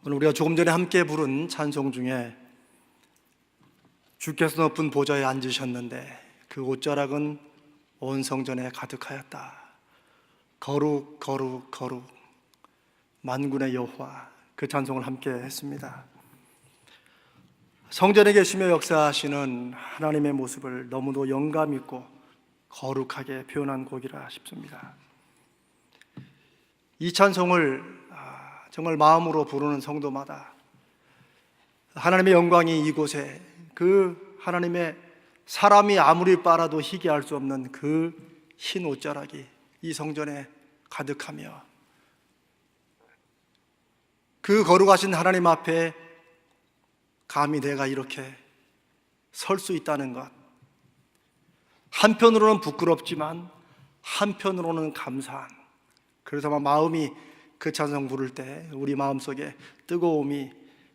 오늘 우리가 조금 전에 함께 부른 찬송 중에 주께서 높은 보좌에 앉으셨는데 그 옷자락은 온 성전에 가득하였다. 거룩 거룩 거룩 만군의 여호와, 그 찬송을 함께 했습니다. 성전에 계시며 역사하시는 하나님의 모습을 너무도 영감 있고 거룩하게 표현한 곡이라 싶습니다. 이 찬송을 정말 마음으로 부르는 성도마다 하나님의 영광이 이곳에, 그 하나님의 사람이 아무리 빨아도 희귀할 수 없는 그 흰 옷자락이 이 성전에 가득하며 그 거룩하신 하나님 앞에 감히 내가 이렇게 설 수 있다는 것, 한편으로는 부끄럽지만 한편으로는 감사한, 그래서 마음이 그 찬송 부를 때 우리 마음속에 뜨거움이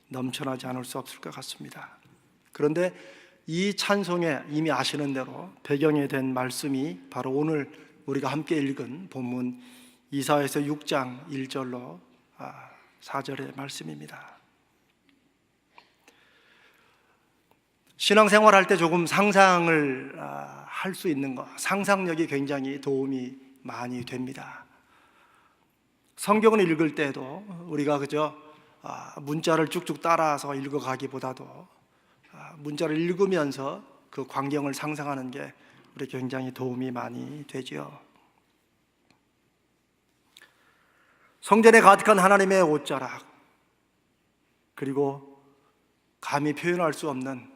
넘쳐나지 않을 수 없을 것 같습니다. 그런데 이 찬송에 이미 아시는 대로 배경이 된 말씀이 바로 오늘 우리가 함께 읽은 본문 이사야서 6장 1절로 4절의 말씀입니다. 신앙생활 할 때 조금 상상을 할 수 있는 것, 상상력이 굉장히 도움이 많이 됩니다. 성경을 읽을 때도 우리가 그저 문자를 쭉쭉 따라서 읽어가기보다도 문자를 읽으면서 그 광경을 상상하는 게 우리 굉장히 도움이 많이 되죠. 성전에 가득한 하나님의 옷자락, 그리고 감히 표현할 수 없는,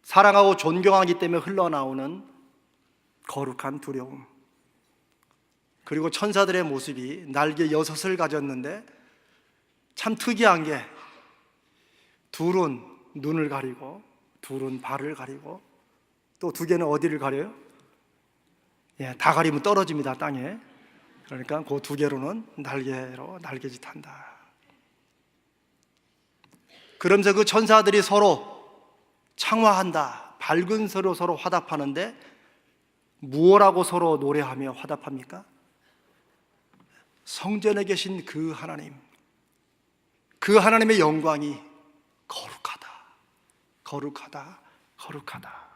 사랑하고 존경하기 때문에 흘러나오는 거룩한 두려움, 그리고 천사들의 모습이 날개 6을 가졌는데 참 특이한 게 둘은 눈을 가리고 둘은 발을 가리고 또 2개는 어디를 가려요? 다 가리면 떨어집니다, 땅에. 그러니까 그 2개로는 날개로 날개짓한다. 그러면서 그 천사들이 서로 창화한다. 밝은 서로 화답하는데 무엇라고 서로 노래하며 화답합니까? 성전에 계신 그 하나님, 그 하나님의 영광이 거룩하다, 거룩하다, 거룩하다.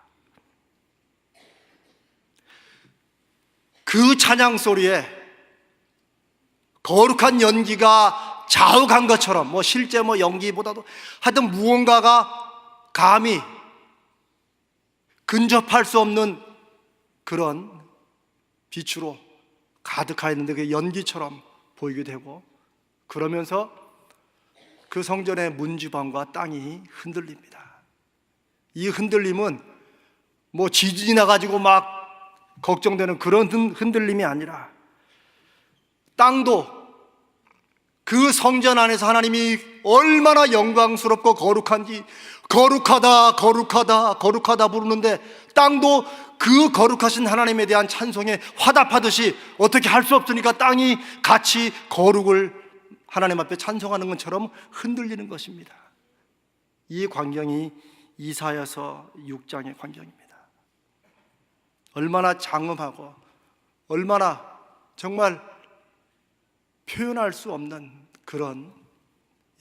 그 찬양 소리에 거룩한 연기가 자욱한 것처럼, 실제 연기보다도 하여튼 무언가가 감히 근접할 수 없는 그런 빛으로 가득하 있는데 그 연기처럼 보이게 되고, 그러면서 그 성전의 문지방과 땅이 흔들립니다. 이 흔들림은 지진이 나가지고 막 걱정되는 그런 흔들림이 아니라 땅도 그 성전 안에서 하나님이 얼마나 영광스럽고 거룩한지 거룩하다 거룩하다 거룩하다 부르는데 땅도 그 거룩하신 하나님에 대한 찬송에 화답하듯이 어떻게 할 수 없으니까 땅이 같이 거룩을 하나님 앞에 찬송하는 것처럼 흔들리는 것입니다. 이 광경이 이사야서 6장의 광경입니다. 얼마나 장엄하고 얼마나 정말 표현할 수 없는 그런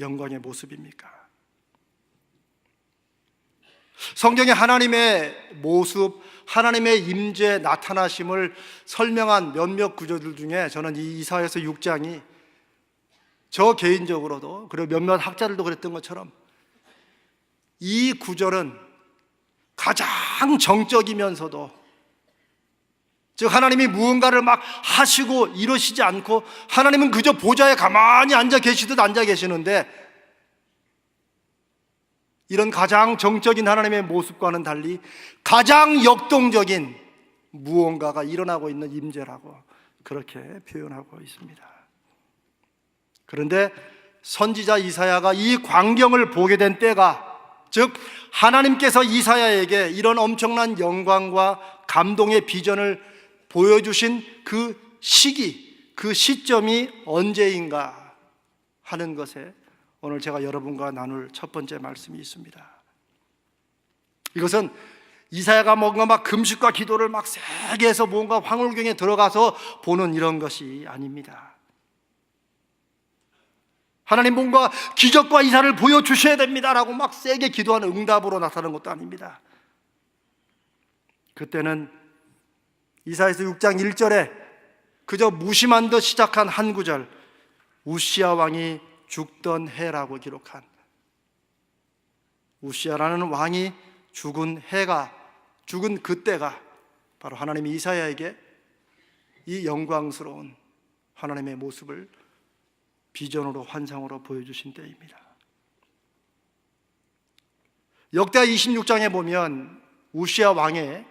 영광의 모습입니까? 성경에 하나님의 모습, 하나님의 임재 나타나심을 설명한 몇몇 구절들 중에 저는 이 이사야서 6장이 저 개인적으로도, 그리고 몇몇 학자들도 그랬던 것처럼 이 구절은 가장 정적이면서도, 즉 하나님이 무언가를 막 하시고 이러시지 않고 하나님은 그저 보좌에 가만히 앉아 계시듯 앉아 계시는데, 이런 가장 정적인 하나님의 모습과는 달리 가장 역동적인 무언가가 일어나고 있는 임재라고 그렇게 표현하고 있습니다. 그런데 선지자 이사야가 이 광경을 보게 된 때가, 즉 하나님께서 이사야에게 이런 엄청난 영광과 감동의 비전을 보여주신 그 시기, 그 시점이 언제인가 하는 것에 오늘 제가 여러분과 나눌 첫 번째 말씀이 있습니다. 이것은 이사야가 뭔가 막 금식과 기도를 막 세게 해서 뭔가 황홀경에 들어가서 보는 이런 것이 아닙니다. 하나님 뭔가 기적과 이사를 보여주셔야 됩니다라고 막 세게 기도하는 응답으로 나타나는 것도 아닙니다. 그때는 이사야서 6장 1절에 그저 무심한 듯 시작한 한 구절, 우시야 왕이 죽던 해라고 기록한, 우시야라는 왕이 죽은 그때가 바로 하나님이 이사야에게 이 영광스러운 하나님의 모습을 비전으로 환상으로 보여주신 때입니다. 역대하 26장에 보면 우시야 왕의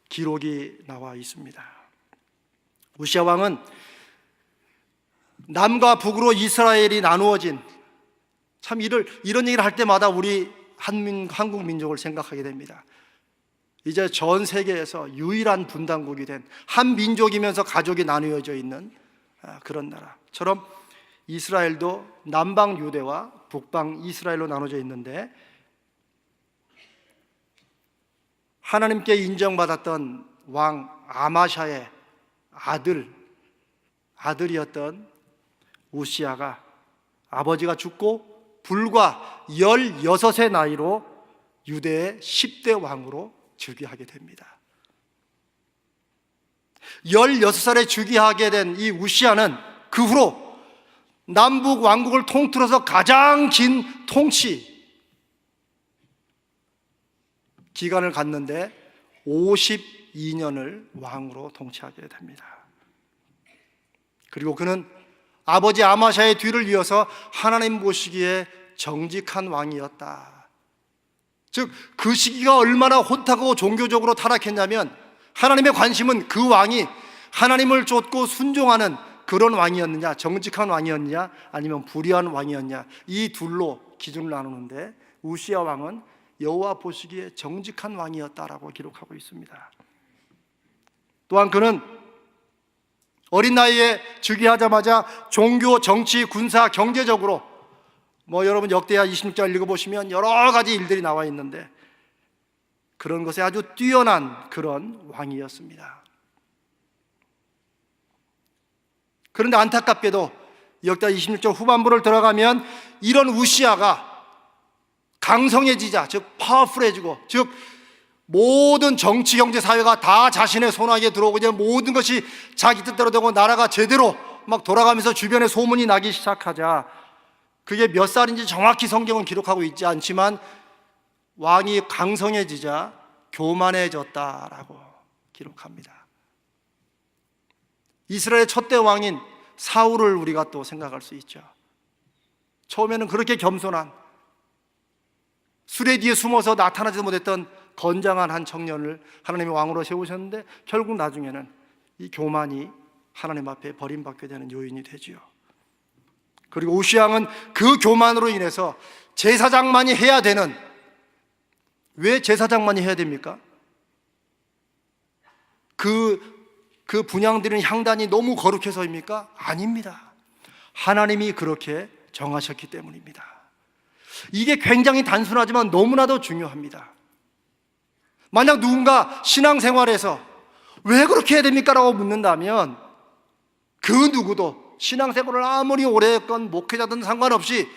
기록이 나와 있습니다. 우시야 왕은 남과 북으로 이스라엘이 나누어진, 참 이런 얘기를 할 때마다 우리 한국 민족을 생각하게 됩니다. 이제 전 세계에서 유일한 분단국이 된 한 민족이면서 가족이 나누어져 있는 그런 나라처럼 이스라엘도 남방 유대와 북방 이스라엘로 나눠져 있는데, 하나님께 인정받았던 왕 아마샤의 아들이었던 우시야가 아버지가 죽고 불과 16의 나이로 유대의 10대 왕으로 즉위하게 됩니다. 16살에 즉위하게 된 이 우시야는 그 후로 남북 왕국을 통틀어서 가장 긴 통치 기간을 갖는데 52년을 왕으로 통치하게 됩니다. 그리고 그는 아버지 아마샤의 뒤를 이어서 하나님 보시기에 정직한 왕이었다. 즉 그 시기가 얼마나 혼탁하고 종교적으로 타락했냐면, 하나님의 관심은 그 왕이 하나님을 쫓고 순종하는 그런 왕이었느냐, 정직한 왕이었느냐, 아니면 불의한 왕이었느냐, 이 둘로 기준을 나누는데 우시야 왕은 여호와 보시기에 정직한 왕이었다라고 기록하고 있습니다. 또한 그는 어린 나이에 즉위하자마자 종교, 정치, 군사, 경제적으로 여러분 역대하 26장 읽어보시면 여러 가지 일들이 나와 있는데 그런 것에 아주 뛰어난 그런 왕이었습니다. 그런데 안타깝게도 역대하 26장 후반부를 들어가면 이런 우시야가 강성해지자, 즉 파워풀해지고, 즉 모든 정치, 경제, 사회가 다 자신의 손아귀에 들어오고 이제 모든 것이 자기 뜻대로 되고 나라가 제대로 막 돌아가면서 주변에 소문이 나기 시작하자, 그게 몇 살인지 정확히 성경은 기록하고 있지 않지만 왕이 강성해지자 교만해졌다라고 기록합니다. 이스라엘의 첫대 왕인 사울을 우리가 또 생각할 수 있죠. 처음에는 그렇게 겸손한, 수레 뒤에 숨어서 나타나지도 못했던 건장한 한 청년을 하나님의 왕으로 세우셨는데 결국 나중에는 이 교만이 하나님 앞에 버림받게 되는 요인이 되지요. 그리고 우시야 왕은 그 교만으로 인해서 제사장만이 해야 되는, 왜 제사장만이 해야 됩니까? 그 분향드리는 향단이 너무 거룩해서입니까? 아닙니다. 하나님이 그렇게 정하셨기 때문입니다. 이게 굉장히 단순하지만 너무나도 중요합니다. 만약 누군가 신앙생활에서 왜 그렇게 해야 됩니까? 라고 묻는다면 그 누구도 신앙생활을 아무리 오래 했건 목회자든 상관없이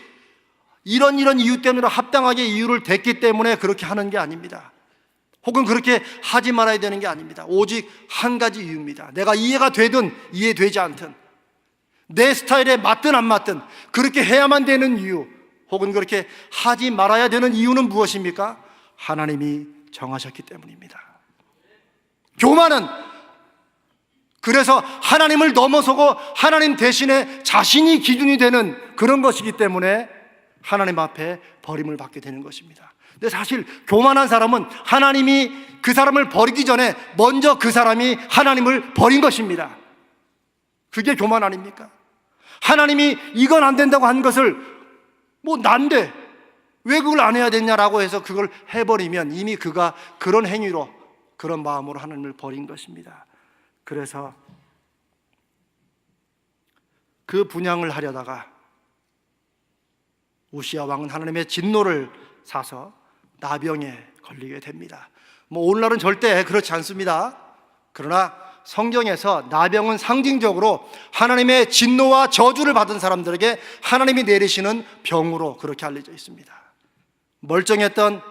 이런 이유 때문에 합당하게 이유를 댔기 때문에 그렇게 하는 게 아닙니다. 혹은 그렇게 하지 말아야 되는 게 아닙니다. 오직 한 가지 이유입니다. 내가 이해가 되든 이해되지 않든, 내 스타일에 맞든 안 맞든 그렇게 해야만 되는 이유, 혹은 그렇게 하지 말아야 되는 이유는 무엇입니까? 하나님이 정하셨기 때문입니다. 교만은 그래서 하나님을 넘어서고 하나님 대신에 자신이 기준이 되는 그런 것이기 때문에 하나님 앞에 버림을 받게 되는 것입니다. 근데 사실 교만한 사람은 하나님이 그 사람을 버리기 전에 먼저 그 사람이 하나님을 버린 것입니다. 그게 교만 아닙니까? 하나님이 이건 안 된다고 한 것을 난데 왜 그걸 안 해야 되냐라고 해서 그걸 해버리면 이미 그가 그런 행위로, 그런 마음으로 하나님을 버린 것입니다. 그래서 그 분향을 하려다가 우시야 왕은 하나님의 진노를 사서 나병에 걸리게 됩니다. 오늘날은 절대 그렇지 않습니다. 그러나 성경에서 나병은 상징적으로 하나님의 진노와 저주를 받은 사람들에게 하나님이 내리시는 병으로 그렇게 알려져 있습니다. 멀쩡했던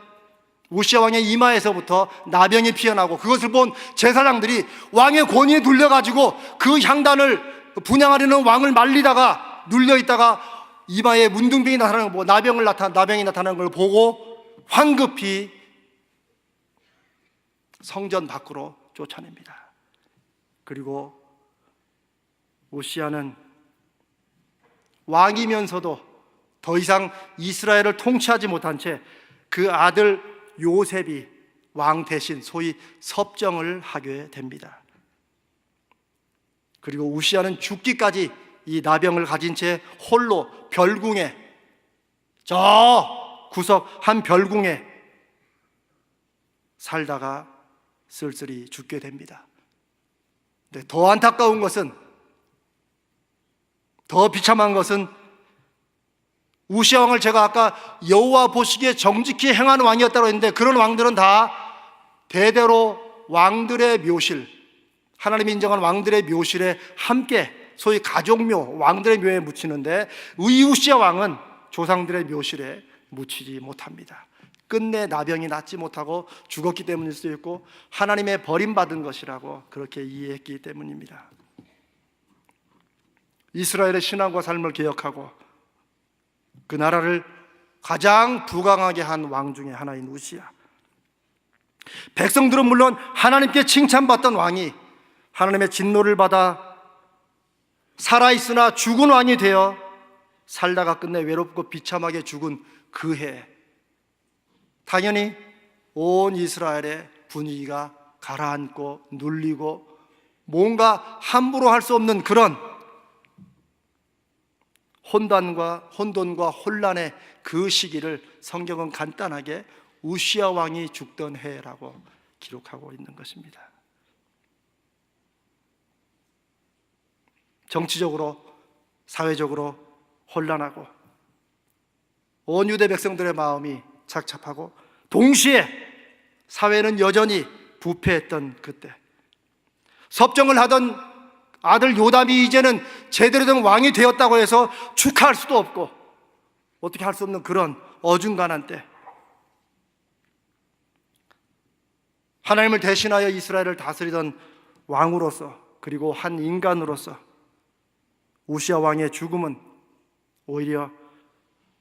우시아 왕의 이마에서부터 나병이 피어나고 그것을 본 제사장들이 왕의 권위에 눌려가지고 그 향단을 분향하려는 왕을 말리다가 눌려있다가 이마에 문둥병이 나타나는 걸 보고 나병이 나타나는 걸 보고 황급히 성전 밖으로 쫓아냅니다. 그리고 우시아는 왕이면서도 더 이상 이스라엘을 통치하지 못한 채 그 아들 요셉이 왕 대신 소위 섭정을 하게 됩니다. 그리고 우시아는 죽기까지 이 나병을 가진 채 홀로 별궁에, 저 구석 한 별궁에 살다가 쓸쓸히 죽게 됩니다. 근데 더 안타까운 것은, 더 비참한 것은 우시아 왕을 제가 아까 여호와 보시기에 정직히 행하는 왕이었다고 했는데, 그런 왕들은 다 대대로 왕들의 묘실, 하나님이 인정하는 왕들의 묘실에 함께 소위 가족묘, 왕들의 묘에 묻히는데 이 우시아 왕은 조상들의 묘실에 묻히지 못합니다. 끝내 나병이 낫지 못하고 죽었기 때문일 수도 있고 하나님의 버림받은 것이라고 그렇게 이해했기 때문입니다. 이스라엘의 신앙과 삶을 개혁하고 그 나라를 가장 부강하게 한 왕 중에 하나인 우시아. 백성들은 물론 하나님께 칭찬받던 왕이 하나님의 진노를 받아 살아있으나 죽은 왕이 되어 살다가 끝내 외롭고 비참하게 죽은 그 해, 당연히 온 이스라엘의 분위기가 가라앉고 눌리고 뭔가 함부로 할 수 없는 그런 혼돈과 혼란의 그 시기를 성경은 간단하게 우시아 왕이 죽던 해라고 기록하고 있는 것입니다. 정치적으로, 사회적으로 혼란하고 온 유대 백성들의 마음이 착잡하고 동시에 사회는 여전히 부패했던 그때, 섭정을 하던 아들 요담이 이제는 제대로 된 왕이 되었다고 해서 축하할 수도 없고 어떻게 할 수 없는 그런 어중간한 때, 하나님을 대신하여 이스라엘을 다스리던 왕으로서, 그리고 한 인간으로서 우시아 왕의 죽음은 오히려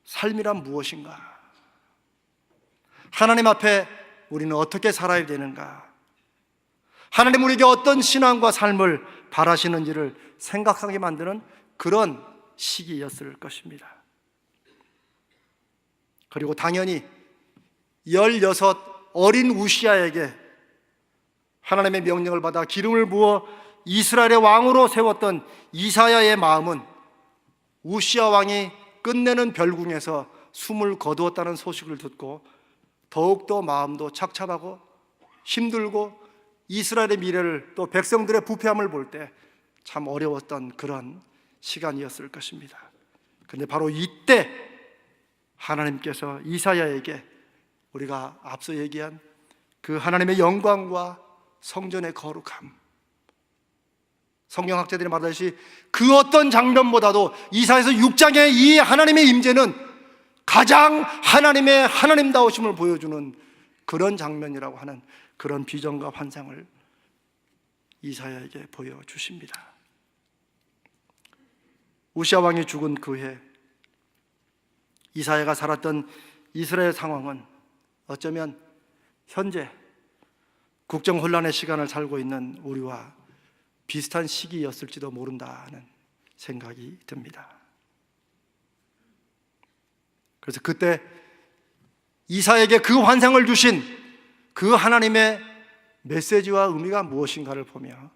삶이란 무엇인가, 하나님 앞에 우리는 어떻게 살아야 되는가, 하나님 우리에게 어떤 신앙과 삶을 바라시는지를 생각하게 만드는 그런 시기였을 것입니다. 그리고 당연히 16 어린 우시아에게 하나님의 명령을 받아 기름을 부어 이스라엘의 왕으로 세웠던 이사야의 마음은 우시아 왕이 끝내는 별궁에서 숨을 거두었다는 소식을 듣고 더욱더 마음도 착잡하고 힘들고 이스라엘의 미래를, 또 백성들의 부패함을 볼 때 참 어려웠던 그런 시간이었을 것입니다. 그런데 바로 이때 하나님께서 이사야에게 우리가 앞서 얘기한 그 하나님의 영광과 성전의 거룩함, 성경학자들이 말하듯이 그 어떤 장면보다도 이사야서 6장의 이 하나님의 임재는 가장 하나님의 하나님다우심을 보여주는 그런 장면이라고 하는 그런 비전과 환상을 이사야에게 보여주십니다. 우시아 왕이 죽은 그 해, 이사야가 살았던 이스라엘 상황은 어쩌면 현재 국정 혼란의 시간을 살고 있는 우리와 비슷한 시기였을지도 모른다는 생각이 듭니다. 그래서 그때 이사야에게 그 환상을 주신 그 하나님의 메시지와 의미가 무엇인가를 보며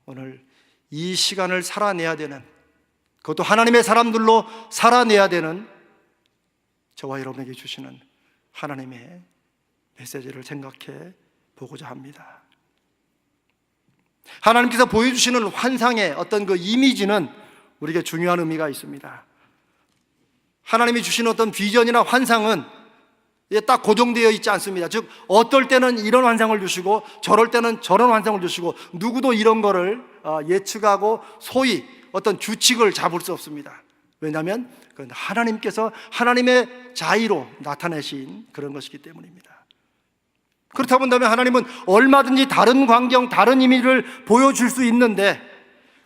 오늘 이 시간을 살아내야 되는, 그것도 하나님의 사람들로 살아내야 되는 저와 여러분에게 주시는 하나님의 메시지를 생각해 보고자 합니다. 하나님께서 보여주시는 환상의 어떤 그 이미지는 우리에게 중요한 의미가 있습니다. 하나님이 주시는 어떤 비전이나 환상은 딱 고정되어 있지 않습니다. 즉 어떨 때는 이런 환상을 주시고 저럴 때는 저런 환상을 주시고 누구도 이런 거를 예측하고 소위 어떤 규칙을 잡을 수 없습니다. 왜냐하면 그건 하나님께서 하나님의 자의로 나타내신 그런 것이기 때문입니다. 그렇다 본다면 하나님은 얼마든지 다른 광경, 다른 의미를 보여줄 수 있는데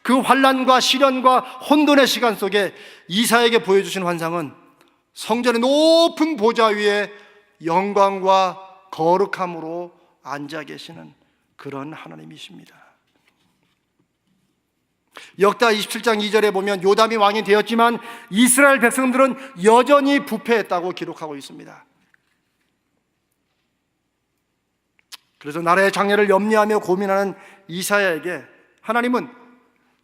그 환난과 시련과 혼돈의 시간 속에 이사야에게 보여주신 환상은 성전의 높은 보좌 위에 영광과 거룩함으로 앉아 계시는 그런 하나님이십니다. 역다 27장 2절에 보면 요담이 왕이 되었지만 이스라엘 백성들은 여전히 부패했다고 기록하고 있습니다. 그래서 나라의 장래를 염려하며 고민하는 이사야에게 하나님은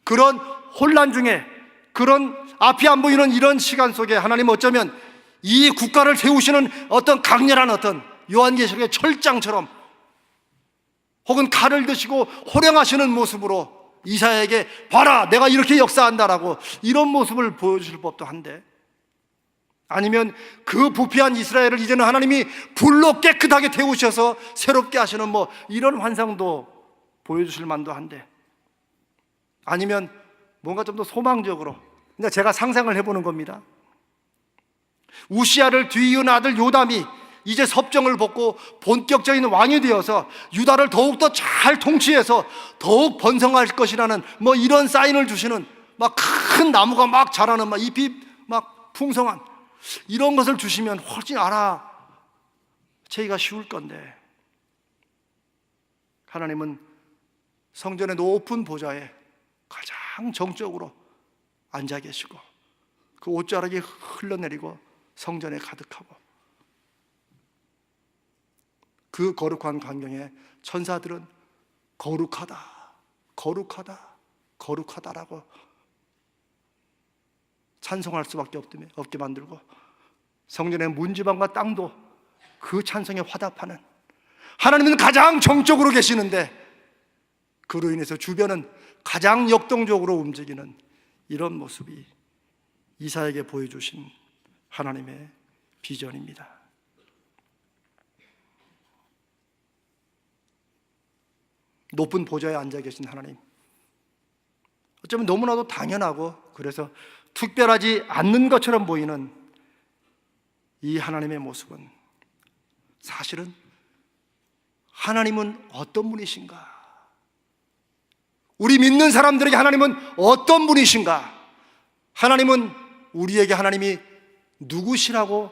그런 혼란 중에, 그런 앞이 안 보이는 이런 시간 속에 하나님은 어쩌면 이 국가를 세우시는 어떤 강렬한 어떤 요한계시록의 철장처럼 혹은 칼을 드시고 호령하시는 모습으로 이사야에게 봐라 내가 이렇게 역사한다라고 이런 모습을 보여주실 법도 한데, 아니면 그 부패한 이스라엘을 이제는 하나님이 불로 깨끗하게 태우셔서 새롭게 하시는 이런 환상도 보여주실 만도 한데, 아니면 뭔가 좀 더 소망적으로 그냥 제가 상상을 해보는 겁니다. 우시야를 뒤이은 아들 요담이 이제 섭정을 벗고 본격적인 왕이 되어서 유다를 더욱더 잘 통치해서 더욱 번성할 것이라는 이런 사인을 주시는 막 큰 나무가 막 자라는 잎이 막 풍성한 이런 것을 주시면 훨씬 알아채기가 쉬울 건데, 하나님은 성전의 높은 보좌에 가장 정적으로 앉아 계시고 그 옷자락이 흘러내리고 성전에 가득하고 그 거룩한 광경에 천사들은 거룩하다, 거룩하다, 거룩하다라고 찬송할 수밖에 없게 만들고 성전의 문지방과 땅도 그 찬송에 화답하는, 하나님은 가장 정적으로 계시는데 그로 인해서 주변은 가장 역동적으로 움직이는 이런 모습이 이사야에게 보여주신 하나님의 비전입니다. 높은 보좌에 앉아 계신 하나님, 어쩌면 너무나도 당연하고 그래서 특별하지 않는 것처럼 보이는 이 하나님의 모습은 사실은 하나님은 어떤 분이신가? 우리 믿는 사람들에게 하나님은 어떤 분이신가? 하나님은 우리에게 하나님이 누구시라고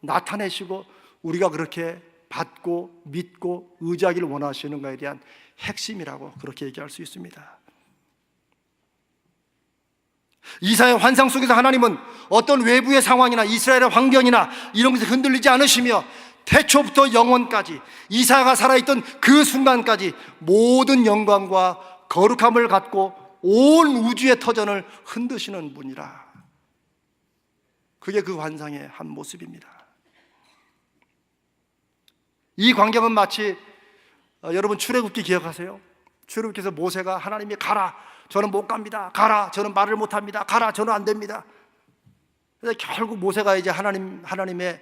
나타내시고 우리가 그렇게 받고 믿고 의지하기를 원하시는가에 대한 핵심이라고 그렇게 얘기할 수 있습니다. 이사야의 환상 속에서 하나님은 어떤 외부의 상황이나 이스라엘의 환경이나 이런 것에 흔들리지 않으시며 태초부터 영원까지 이사야가 살아있던 그 순간까지 모든 영광과 거룩함을 갖고 온 우주의 터전을 흔드시는 분이라. 그게 그 환상의 한 모습입니다. 이 광경은 마치 여러분 출애굽기 기억하세요? 출애굽기에서 모세가 하나님이 가라, 저는 못 갑니다. 가라, 저는 말을 못 합니다. 가라, 저는 안 됩니다. 그래서 결국 모세가 이제 하나님의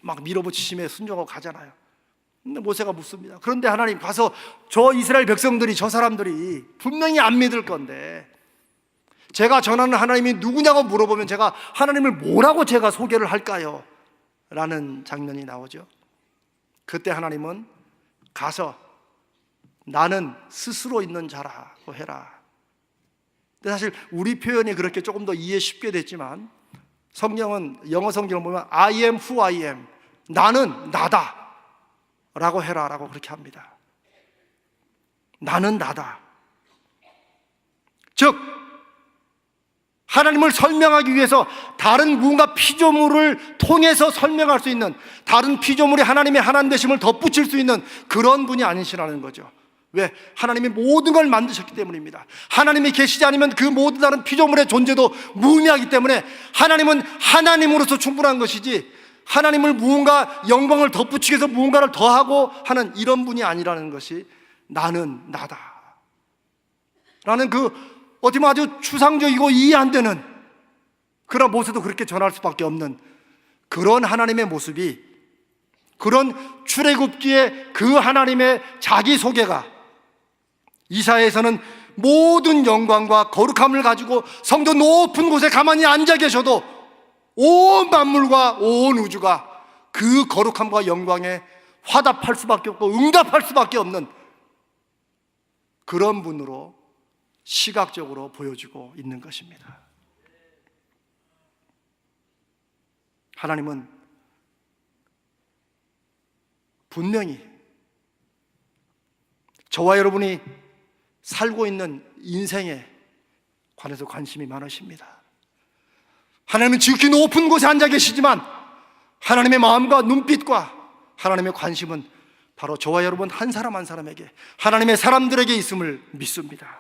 막 밀어붙이심에 순종하고 가잖아요. 근데 모세가 묻습니다. 그런데 하나님 가서 저 이스라엘 백성들이, 저 사람들이 분명히 안 믿을 건데 제가 전하는 하나님이 누구냐고 물어보면 제가 하나님을 뭐라고 제가 소개를 할까요? 라는 장면이 나오죠. 그때 하나님은 가서 나는 스스로 있는 자라고 해라. 근데 사실 우리 표현이 그렇게 조금 더 이해 쉽게 됐지만 성경은, 영어 성경을 보면 I am who I am, 나는 나다 라고 해라 라고 그렇게 합니다. 나는 나다. 즉 하나님을 설명하기 위해서 다른 무언가 피조물을 통해서 설명할 수 있는, 다른 피조물이 하나님의 하나님 되심을 덧붙일 수 있는 그런 분이 아니시라는 거죠. 왜? 하나님이 모든 걸 만드셨기 때문입니다. 하나님이 계시지 않으면 그 모든 다른 피조물의 존재도 무의미하기 때문에 하나님은 하나님으로서 충분한 것이지 하나님을 무언가 영광을 덧붙이기 위해서 무언가를 더하고 하는 이런 분이 아니라는 것이 나는 나다 라는 그 어떻게 보면 아주 추상적이고 이해 안 되는, 그러나 모세도 그렇게 전할 수밖에 없는 그런 하나님의 모습이 그런 출애굽기의 그 하나님의 자기소개가 이사야에서는 모든 영광과 거룩함을 가지고 성전 높은 곳에 가만히 앉아 계셔도 온 만물과 온 우주가 그 거룩함과 영광에 화답할 수밖에 없고 응답할 수밖에 없는 그런 분으로 시각적으로 보여주고 있는 것입니다. 하나님은 분명히 저와 여러분이 살고 있는 인생에 관해서 관심이 많으십니다. 하나님은 지극히 높은 곳에 앉아 계시지만 하나님의 마음과 눈빛과 하나님의 관심은 바로 저와 여러분 한 사람 한 사람에게, 하나님의 사람들에게 있음을 믿습니다.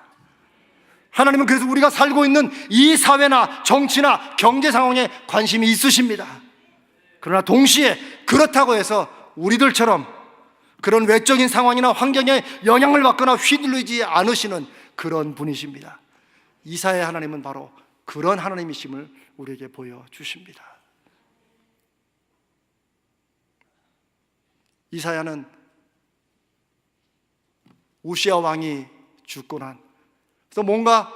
하나님은 그래서 우리가 살고 있는 이 사회나 정치나 경제 상황에 관심이 있으십니다. 그러나 동시에 그렇다고 해서 우리들처럼 그런 외적인 상황이나 환경에 영향을 받거나 휘둘리지 않으시는 그런 분이십니다. 이사야 하나님은 바로 그런 하나님이심을 우리에게 보여주십니다. 이사야는 우시아 왕이 죽고 난, 그래서 뭔가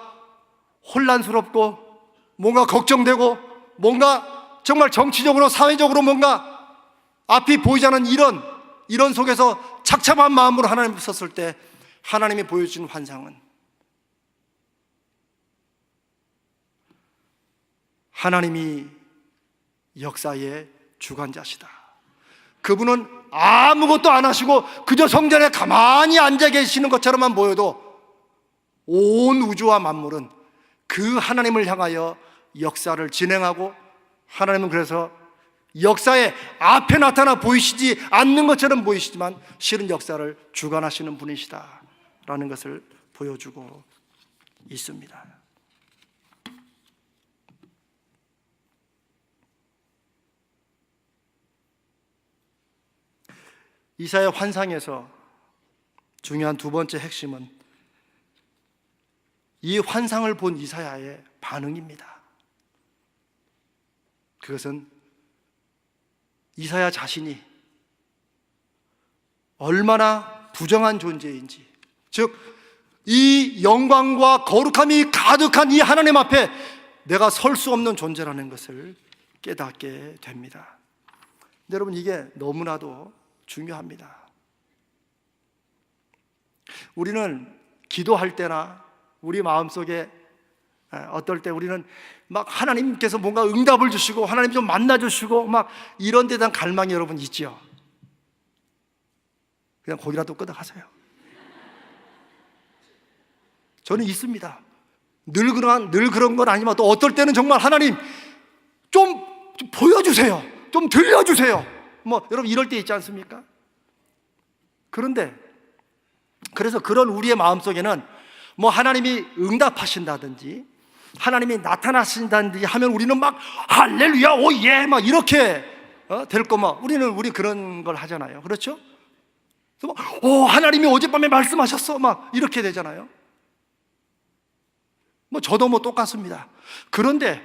혼란스럽고 뭔가 걱정되고 뭔가 정말 정치적으로 사회적으로 뭔가 앞이 보이지 않는 이런 속에서 착잡한 마음으로 하나님 섰을 때 하나님이 보여주신 환상은 하나님이 역사의 주관자시다. 그분은 아무것도 안 하시고 그저 성전에 가만히 앉아 계시는 것처럼만 보여도 온 우주와 만물은 그 하나님을 향하여 역사를 진행하고, 하나님은 그래서 역사의 앞에 나타나 보이시지 않는 것처럼 보이시지만 실은 역사를 주관하시는 분이시다라는 것을 보여주고 있습니다. 이사야 환상에서 중요한 두 번째 핵심은 이 환상을 본 이사야의 반응입니다. 그것은 이사야 자신이 얼마나 부정한 존재인지, 즉 이 영광과 거룩함이 가득한 이 하나님 앞에 내가 설 수 없는 존재라는 것을 깨닫게 됩니다. 여러분, 이게 너무나도 중요합니다. 우리는 기도할 때나 우리 마음속에 어떨 때 우리는 막 하나님께서 뭔가 응답을 주시고 하나님 좀 만나주시고 막 이런 데에 대한 갈망이 여러분 있죠? 그냥 거기라도 끄덕하세요. 저는 있습니다. 늘 그런 건 아니지만 또 어떨 때는 정말 하나님 좀 보여주세요, 좀 들려주세요, 뭐 여러분 이럴 때 있지 않습니까? 그런데 그래서 그런 우리의 마음속에는 뭐 하나님이 응답하신다든지 하나님이 나타나신다든지 하면 우리는 막 할렐루야 오예 막 이렇게 될 거면 우리 그런 걸 하잖아요. 그렇죠? 그래서 오 하나님이 어젯밤에 말씀하셨어 막 이렇게 되잖아요. 뭐 저도 뭐 똑같습니다. 그런데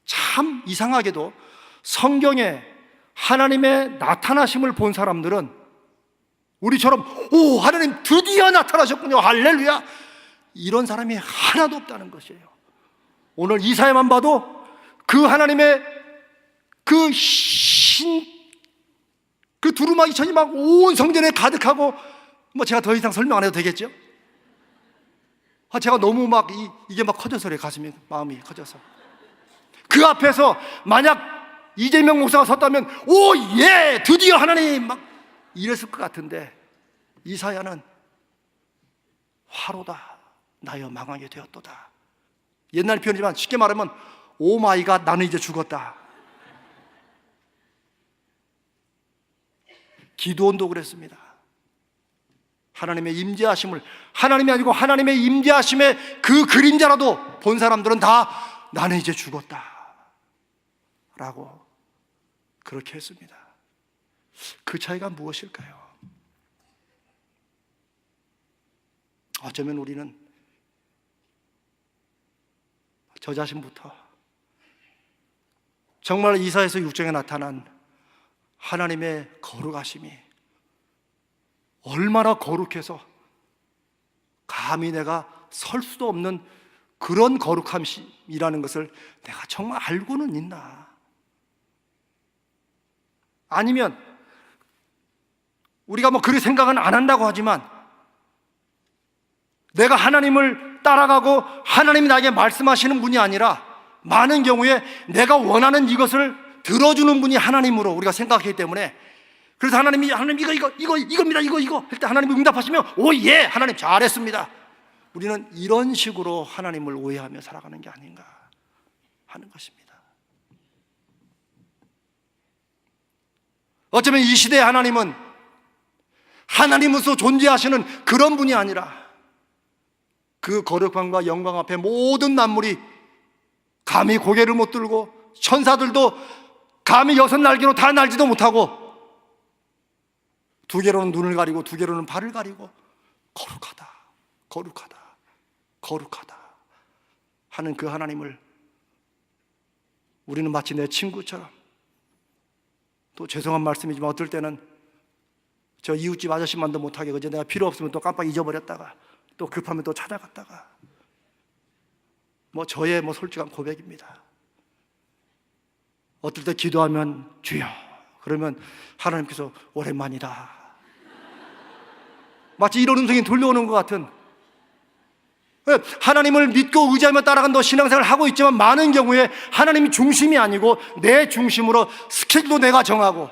참 이상하게도 성경에 하나님의 나타나심을 본 사람들은 우리처럼 오 하나님 드디어 나타나셨군요 할렐루야 이런 사람이 하나도 없다는 것이에요. 오늘 이사야만 봐도 그 하나님의 그 두루마기 천이 막 온 성전에 가득하고, 뭐 제가 더 이상 설명 안 해도 되겠죠? 제가 너무 막 이게 막 커져서 그래. 마음이 커져서 그 앞에서 만약 이재명 목사가 섰다면 오 예 드디어 하나님 막 이랬을 것 같은데 이사야는 화로다 나여 망하게 되었도다. 옛날 표현이지만 쉽게 말하면 오 마이 갓 나는 이제 죽었다. 기드온도 그랬습니다. 하나님의 임재하심을, 하나님이 아니고 하나님의 임재하심의 그 그림자라도 본 사람들은 다 나는 이제 죽었다 라고 그렇게 했습니다. 그 차이가 무엇일까요? 어쩌면 우리는 저 자신부터 정말 이사야서 6장에 나타난 하나님의 거룩하심이 얼마나 거룩해서 감히 내가 설 수도 없는 그런 거룩함이라는 것을 내가 정말 알고는 있나? 아니면 우리가 뭐 그런 생각은 안 한다고 하지만 내가 하나님을 따라가고 하나님이 나에게 말씀하시는 분이 아니라 많은 경우에 내가 원하는 이것을 들어주는 분이 하나님으로 우리가 생각하기 때문에, 그래서 하나님 이겁니다 이거 할 때 하나님이 응답하시면 오 예 하나님 잘했습니다. 우리는 이런 식으로 하나님을 오해하며 살아가는 게 아닌가 하는 것입니다. 어쩌면 이 시대의 하나님은 하나님으로서 존재하시는 그런 분이 아니라 그 거룩함과 영광 앞에 모든 만물이 감히 고개를 못 들고 천사들도 감히 6날개로 다 날지도 못하고 두 개로는 눈을 가리고 두 개로는 발을 가리고 거룩하다 거룩하다 거룩하다 하는 그 하나님을 우리는 마치 내 친구처럼, 또 죄송한 말씀이지만 어떨 때는 저 이웃집 아저씨만도 못하게 그저 내가 필요 없으면 또 깜빡 잊어버렸다가 또 급하면 또 찾아갔다가 저의 솔직한 고백입니다. 어떨 때 기도하면 주여 그러면 하나님께서 오랜만이다 마치 이런 음성이 들려오는 것 같은, 하나님을 믿고 의지하며 따라간다 신앙생활을 하고 있지만 많은 경우에 하나님이 중심이 아니고 내 중심으로 스케줄도 내가 정하고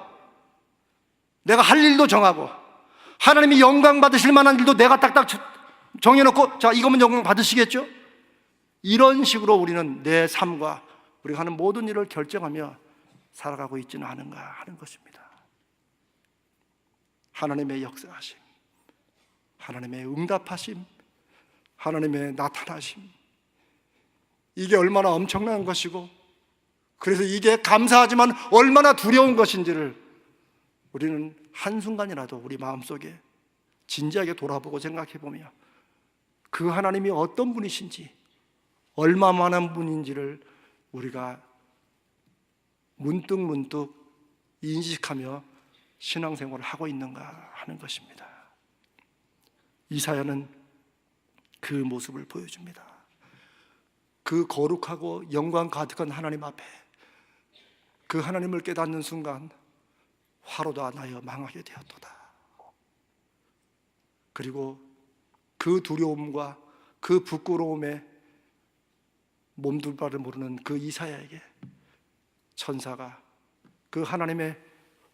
내가 할 일도 정하고 하나님이 영광 받으실 만한 일도 내가 딱딱 정해놓고 자 이거면 영광 받으시겠죠? 이런 식으로 우리는 내 삶과 우리가 하는 모든 일을 결정하며 살아가고 있지는 않은가 하는 것입니다. 하나님의 역사하심, 하나님의 응답하심, 하나님의 나타나심, 이게 얼마나 엄청난 것이고 그래서 이게 감사하지만 얼마나 두려운 것인지를 우리는 한순간이라도 우리 마음속에 진지하게 돌아보고 생각해보며 그 하나님이 어떤 분이신지 얼마만한 분인지를 우리가 문득문득 인식하며 신앙생활을 하고 있는가 하는 것입니다. 이사야는 그 모습을 보여줍니다. 그 거룩하고 영광 가득한 하나님 앞에 그 하나님을 깨닫는 순간 화로다 나여 망하게 되었도다. 그리고 그 두려움과 그 부끄러움에 몸둘 바를 모르는 그 이사야에게 천사가 그 하나님의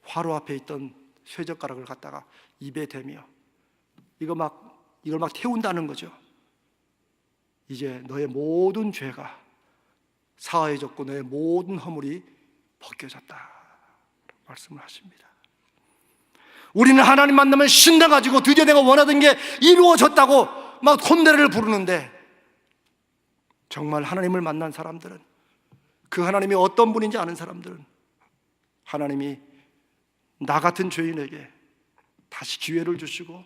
화로 앞에 있던 쇠젓가락을 갖다가 입에 대며 이걸 막 태운다는 거죠. 이제 너의 모든 죄가 사하여졌고 너의 모든 허물이 벗겨졌다 말씀을 하십니다. 우리는 하나님 만나면 신나가지고 드디어 내가 원하던 게 이루어졌다고 막 콧노래를 부르는데, 정말 하나님을 만난 사람들은, 그 하나님이 어떤 분인지 아는 사람들은 하나님이 나 같은 죄인에게 다시 기회를 주시고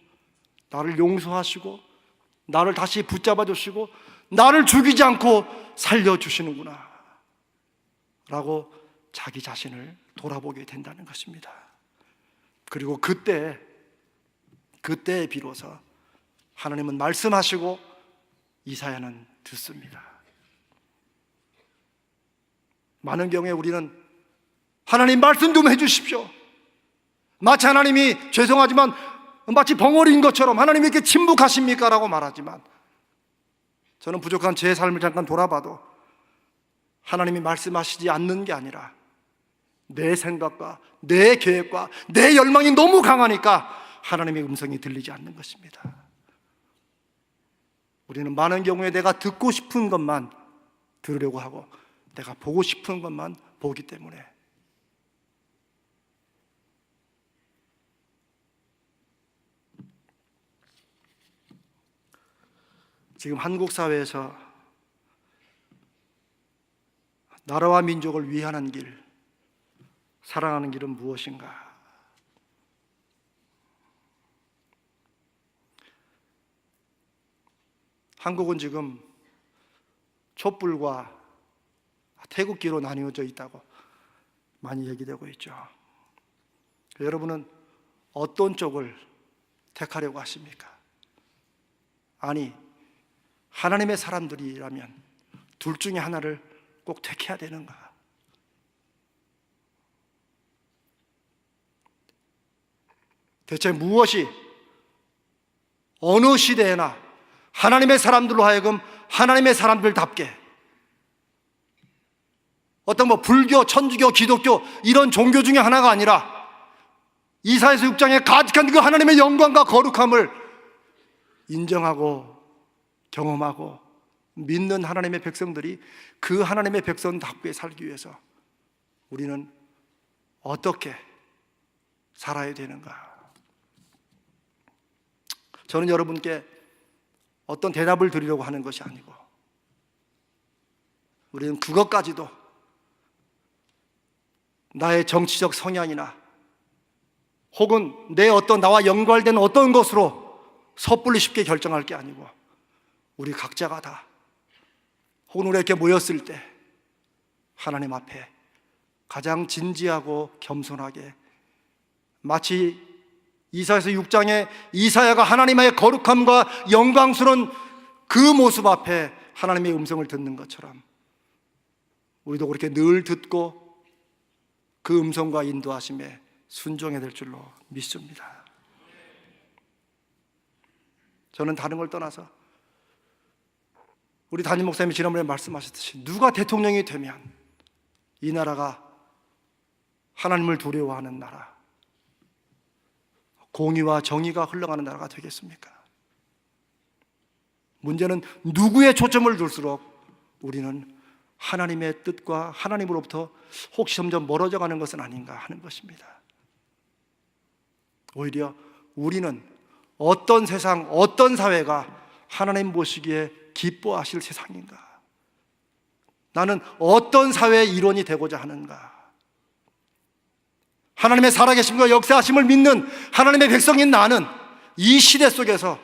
나를 용서하시고 나를 다시 붙잡아 주시고 나를 죽이지 않고 살려주시는구나 라고 자기 자신을 돌아보게 된다는 것입니다. 그리고 그때 비로소 하나님은 말씀하시고 이사야는 듣습니다. 많은 경우에 우리는 하나님 말씀 좀 해주십시오, 마치 하나님이 죄송하지만 마치 벙어리인 것처럼 하나님이 이렇게 침묵하십니까? 라고 말하지만 저는 부족한 제 삶을 잠깐 돌아봐도 하나님이 말씀하시지 않는 게 아니라 내 생각과 내 계획과 내 열망이 너무 강하니까 하나님의 음성이 들리지 않는 것입니다. 우리는 많은 경우에 내가 듣고 싶은 것만 들으려고 하고 내가 보고 싶은 것만 보기 때문에 지금 한국 사회에서 나라와 민족을 위하는 길, 사랑하는 길은 무엇인가? 한국은 지금 촛불과 태극기로 나뉘어져 있다고 많이 얘기되고 있죠. 여러분은 어떤 쪽을 택하려고 하십니까? 아니, 하나님의 사람들이라면 둘 중에 하나를 꼭 택해야 되는가? 대체 무엇이 어느 시대에나 하나님의 사람들로 하여금 하나님의 사람들답게 어떤 불교, 천주교, 기독교 이런 종교 중에 하나가 아니라 이사야서 6장에 가득한 그 하나님의 영광과 거룩함을 인정하고 경험하고 믿는 하나님의 백성들이 그 하나님의 백성답게 살기 위해서 우리는 어떻게 살아야 되는가? 저는 여러분께 어떤 대답을 드리려고 하는 것이 아니고 우리는 그것까지도 나의 정치적 성향이나 혹은 내 나와 연관된 어떤 것으로 섣불리 쉽게 결정할 게 아니고 우리 각자가 다 혹은 우리 이렇게 모였을 때 하나님 앞에 가장 진지하고 겸손하게 마치 이사야서 6장에 이사야가 하나님의 거룩함과 영광스러운 그 모습 앞에 하나님의 음성을 듣는 것처럼 우리도 그렇게 늘 듣고 그 음성과 인도하심에 순종해야 될 줄로 믿습니다. 저는 다른 걸 떠나서 우리 담임 목사님이 지난번에 말씀하셨듯이 누가 대통령이 되면 이 나라가 하나님을 두려워하는 나라, 공의와 정의가 흘러가는 나라가 되겠습니까? 문제는 누구의 초점을 둘수록 우리는 하나님의 뜻과 하나님으로부터 혹시 점점 멀어져 가는 것은 아닌가 하는 것입니다. 오히려 우리는 어떤 세상, 어떤 사회가 하나님 보시기에 기뻐하실 세상인가? 나는 어떤 사회의 일원이 되고자 하는가? 하나님의 살아계심과 역사하심을 믿는 하나님의 백성인 나는 이 시대 속에서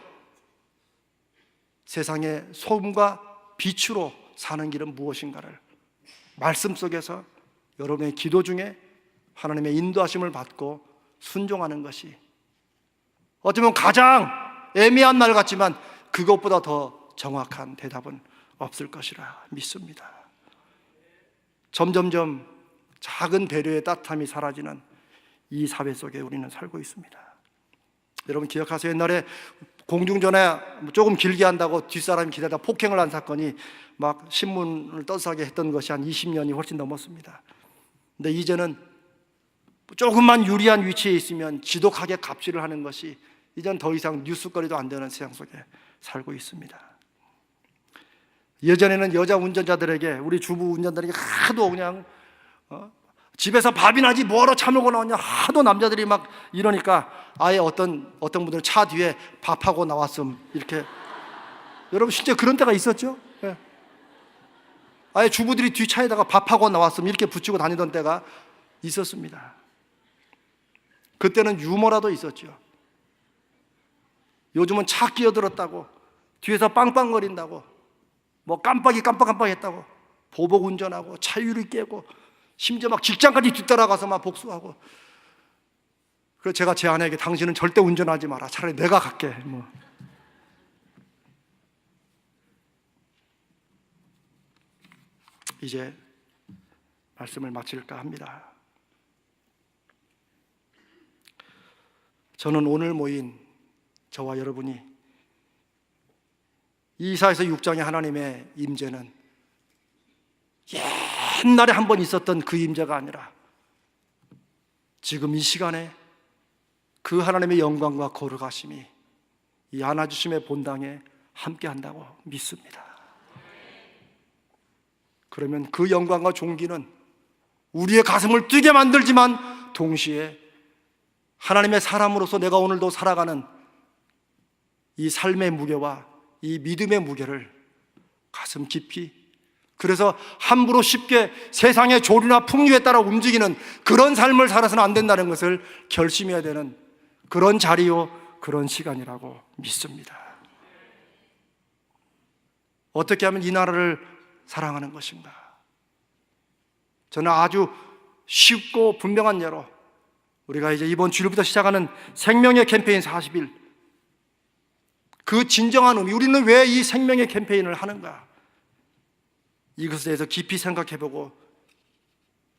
세상의 소금과 빛으로 사는 길은 무엇인가를 말씀 속에서 여러분의 기도 중에 하나님의 인도하심을 받고 순종하는 것이 어쩌면 가장 애매한 말 같지만 그것보다 더 정확한 대답은 없을 것이라 믿습니다. 점점점 작은 배려의 따뜻함이 사라지는 이 사회 속에 우리는 살고 있습니다. 여러분 기억하세요? 옛날에 공중전에 조금 길게 한다고 뒷사람이 기다리다 폭행을 한 사건이 막 신문을 떠서게 했던 것이 한 20년이 훨씬 넘었습니다. 근데 이제는 조금만 유리한 위치에 있으면 지독하게 갑질을 하는 것이 이젠 더 이상 뉴스거리도 안 되는 세상 속에 살고 있습니다. 예전에는 여자 운전자들에게, 우리 주부 운전자들에게 하도 그냥 집에서 밥이나 하지 뭐하러 차 먹고 나왔냐 하도 남자들이 막 이러니까 아예 어떤 분들은 차 뒤에 밥하고 나왔음 이렇게. 여러분 진짜 그런 때가 있었죠? 예. 아예 주부들이 뒷차에다가 밥하고 나왔음 이렇게 붙이고 다니던 때가 있었습니다. 그때는 유머라도 있었죠. 요즘은 차 끼어들었다고 뒤에서 빵빵거린다고 뭐 깜빡했다고 보복 운전하고 차유리 깨고 심지어 막 직장까지 뒤따라가서 막 복수하고. 그래서 제가 제 아내에게 당신은 절대 운전하지 마라, 차라리 내가 갈게 뭐. 이제 말씀을 마칠까 합니다. 저는 오늘 모인 저와 여러분이 이사야서 6장의 하나님의 임재는 옛날에 한 번 있었던 그 임재가 아니라 지금 이 시간에 그 하나님의 영광과 거룩하심이 이 안아주심의 본당에 함께한다고 믿습니다. 그러면 그 영광과 존귀는 우리의 가슴을 뛰게 만들지만 동시에 하나님의 사람으로서 내가 오늘도 살아가는 이 삶의 무게와 이 믿음의 무게를 가슴 깊이, 그래서 함부로 쉽게 세상의 조류나 풍류에 따라 움직이는 그런 삶을 살아서는 안 된다는 것을 결심해야 되는 그런 자리요, 그런 시간이라고 믿습니다. 어떻게 하면 이 나라를 사랑하는 것인가? 저는 아주 쉽고 분명한 예로 우리가 이제 이번 주일부터 시작하는 생명의 캠페인 40일, 그 진정한 의미, 우리는 왜 이 생명의 캠페인을 하는가, 이것에 대해서 깊이 생각해보고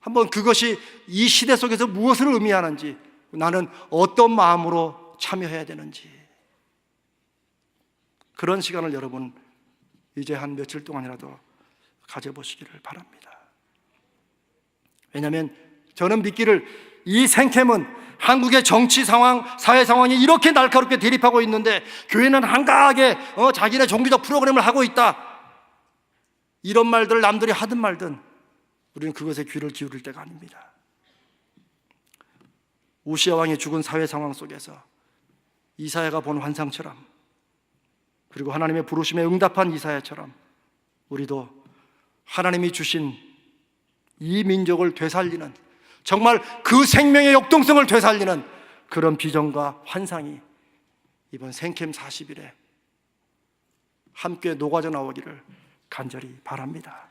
한번 그것이 이 시대 속에서 무엇을 의미하는지, 나는 어떤 마음으로 참여해야 되는지, 그런 시간을 여러분 이제 한 며칠 동안이라도 가져보시기를 바랍니다. 왜냐하면 저는 믿기를, 이 생캠은 한국의 정치 상황, 사회 상황이 이렇게 날카롭게 대립하고 있는데 교회는 한가하게 자기네 종교적 프로그램을 하고 있다, 이런 말들을 남들이 하든 말든 우리는 그것에 귀를 기울일 때가 아닙니다. 우시아 왕이 죽은 사회 상황 속에서 이사야가 본 환상처럼, 그리고 하나님의 부르심에 응답한 이사야처럼 우리도 하나님이 주신 이 민족을 되살리는, 정말 그 생명의 역동성을 되살리는 그런 비전과 환상이 이번 생캠 40일에 함께 녹아져 나오기를 간절히 바랍니다.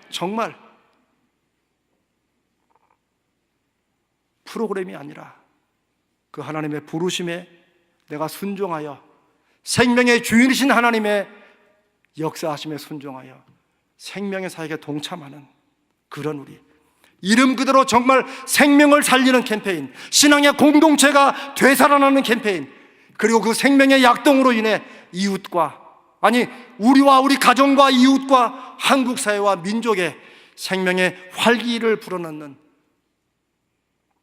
정말 프로그램이 아니라 그 하나님의 부르심에 내가 순종하여 생명의 주인이신 하나님의 역사하심에 순종하여 생명의 사역에 동참하는 그런 우리, 이름 그대로 정말 생명을 살리는 캠페인, 신앙의 공동체가 되살아나는 캠페인, 그리고 그 생명의 약동으로 인해 이웃과, 아니 우리와 우리 가정과 이웃과 한국 사회와 민족의 생명의 활기를 불어넣는,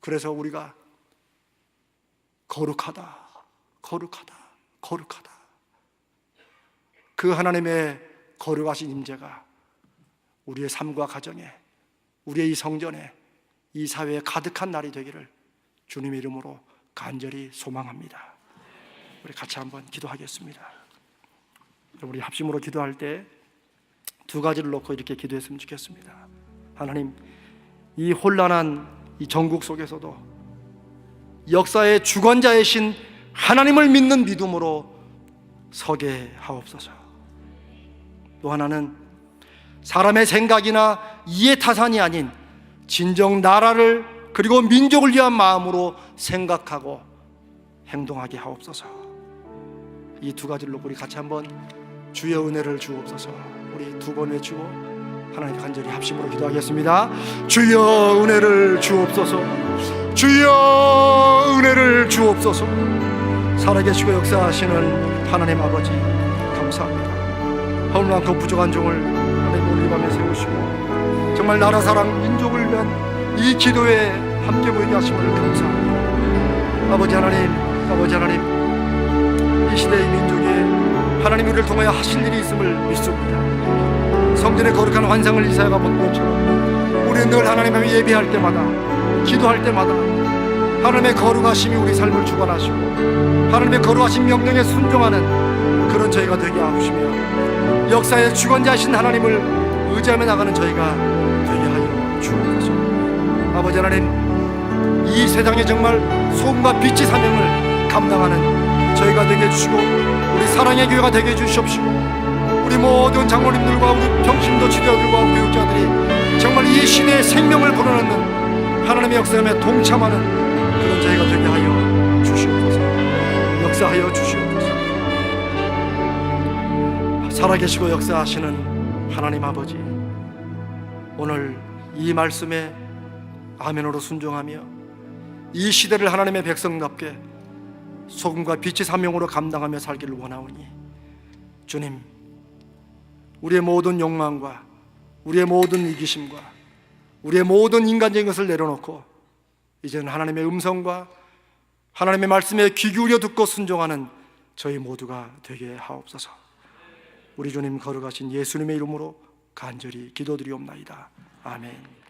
그래서 우리가 거룩하다, 거룩하다, 거룩하다, 그 하나님의 거룩하신 임재가 우리의 삶과 가정에, 우리의 이 성전에, 이 사회에 가득한 날이 되기를 주님의 이름으로 간절히 소망합니다. 우리 같이 한번 기도하겠습니다. 우리 합심으로 기도할 때 두 가지를 놓고 이렇게 기도했으면 좋겠습니다. 하나님, 이 혼란한 이 전국 속에서도 역사의 주관자이신 하나님을 믿는 믿음으로 서게 하옵소서. 또 하나는 사람의 생각이나 이해타산이 아닌 진정 나라를, 그리고 민족을 위한 마음으로 생각하고 행동하게 하옵소서. 이 두 가지를 놓고 우리 같이 한번 주여 은혜를 주옵소서, 우리 두 번 외치고 하나님 간절히 합심으로 기도하겠습니다. 주여 은혜를 주옵소서, 주여 은혜를 주옵소서. 살아계시고 역사하시는 하나님 아버지 감사합니다. 허물많고 부족한 종을 하나님 오늘 이 밤에 세우시고 정말 나라 사랑 민족을 위한 이 기도에 함께 모이게 하심을 감사합니다. 아버지 하나님, 아버지 하나님, 이 시대의 민족에 하나님 우리를 통하여 하실 일이 있음을 믿습니다. 성전의 거룩한 환상을 이사야가 본 것처럼 우리는 늘 하나님 앞에 예배할 때마다, 기도할 때마다 하나님의 거룩하심이 우리 삶을 주관하시고 하나님의 거룩하신 명령에 순종하는 그런 저희가 되게 하시며 역사의 주관자이신 하나님을 의지하며 나가는 저희가 되게 하여 주옵소서. 아버지 하나님, 이 세상에 정말 소금과 빛의 사명을 감당하는 저희가 되게 해주시고 우리 사랑의 교회가 되게 해주시옵시고 우리 모든 장로님들과 우리 평신도 지도자들과 교육자들이 정말 이 시대의 생명을 불어넣는 하나님의 역사에 동참하는 그런 저희가 되게 하여 주시옵소서. 역사하여 주시옵소서. 살아계시고 역사하시는 하나님 아버지, 오늘 이 말씀에 아멘으로 순종하며 이 시대를 하나님의 백성답게 소금과 빛의 사명으로 감당하며 살기를 원하오니 주님, 우리의 모든 욕망과 우리의 모든 이기심과 우리의 모든 인간적인 것을 내려놓고 이제는 하나님의 음성과 하나님의 말씀에 귀 기울여 듣고 순종하는 저희 모두가 되게 하옵소서. 우리 주님 거룩하신 예수님의 이름으로 간절히 기도드리옵나이다. 아멘.